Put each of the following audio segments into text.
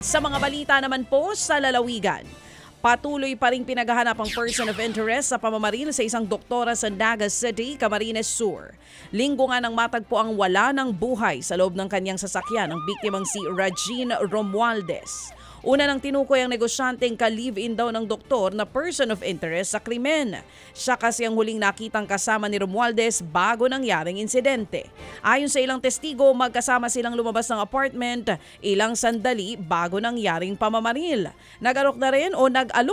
Sa mga balita naman po sa lalawigan, patuloy pa ring pinaghahanap ang person of interest sa pamamaril sa isang doktora sa Naga City, Camarines Sur. Linggo nga nang matagpo ang wala ng buhay sa loob ng kanyang sasakyan ang biktimang si Regine Romualdez. Una nang tinukoy ang negosyanteng ka-live-in daw ng doktor na person of interest sa krimen. Siya kasi ang huling nakitang kasama ni Romualdez bago nangyaring insidente. Ayon sa ilang testigo, magkasama silang lumabas ng apartment ilang sandali bago nangyaring pamamaril. Nag-alok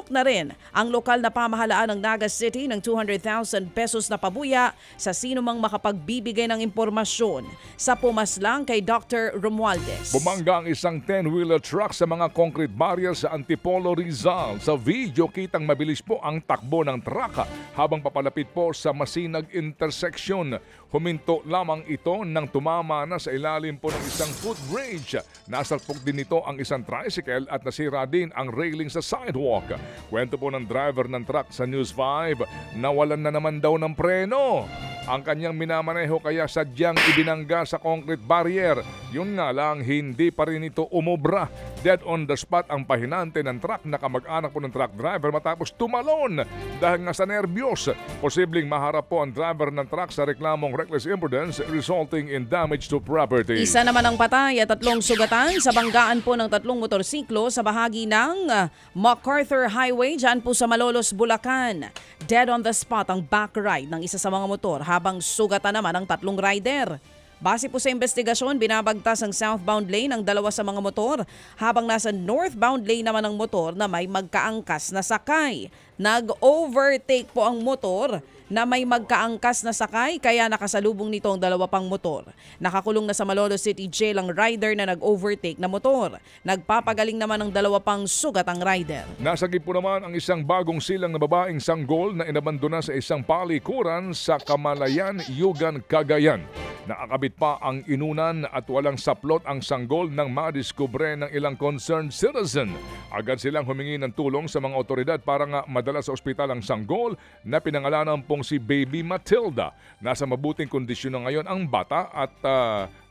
na rin ang lokal na pamahalaan ng Naga City ng 200,000 pesos na pabuya sa sino mang makapagbibigay ng impormasyon sa pumaslang kay Dr. Romualdez. Bumangga ang isang 10-wheeler truck sa mga concrete barrier sa Antipolo, Rizal. Sa video, kitang mabilis po ang takbo ng truck habang papalapit po sa Masinag intersection. Huminto lamang ito nang tumama na sa ilalim po ng isang footbridge. Nasalpok din nito ang isang tricycle at nasira din ang railing sa sidewalk. Kwento po ng driver ng truck sa News 5, nawalan na naman daw ng preno ang kanyang minamaneho kaya sadyang ibinangga sa concrete barrier. Yun nga lang, hindi pa rin ito umubra. Dead on the spot ang pahinante ng truck na kamag-anak po ng truck driver matapos tumalon dahil nga sa nervyos. Posibleng maharap po ang driver ng truck sa reklamong reckless imprudence resulting in damage to property. Isa naman ang patay at 3 sugatan sa banggaan po ng 3 motorsiklo sa bahagi ng MacArthur Highway dyan po sa Malolos, Bulacan. Dead on the spot ang back ride ng isa sa mga motor habang sugatan naman ang 3 rider. Base po sa investigasyon, binabagtas ang southbound lane ng 2 sa mga motor habang nasa northbound lane naman ang motor na may magkaangkas na sakay. Nag-overtake po ang motor na may magkaangkas na sakay kaya nakasalubong nito ang 2 pang motor. Nakakulong na sa Malolos City Jail ang rider na nag-overtake na motor. Nagpapagaling naman ang 2 pang sugat ang rider. Nasagip po naman ang isang bagong silang na babaeng sanggol na inabandona sa isang palikuran sa Kamalayan, Yugan, Cagayan. Naakabit pa ang inunan at walang saplot ang sanggol nang madiskubre ng ilang concerned citizen. Agad silang humingi ng tulong sa mga otoridad para nga madala sa ospital ang sanggol na pinangalanan pong si Baby Matilda. Nasa mabuting kondisyon na ngayon ang bata at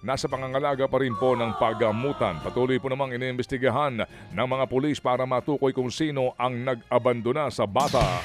nasa pangangalaga pa rin po ng paggamutan. Patuloy po namang iniimbestigahan ng mga pulis para matukoy kung sino ang nag-abandona sa bata.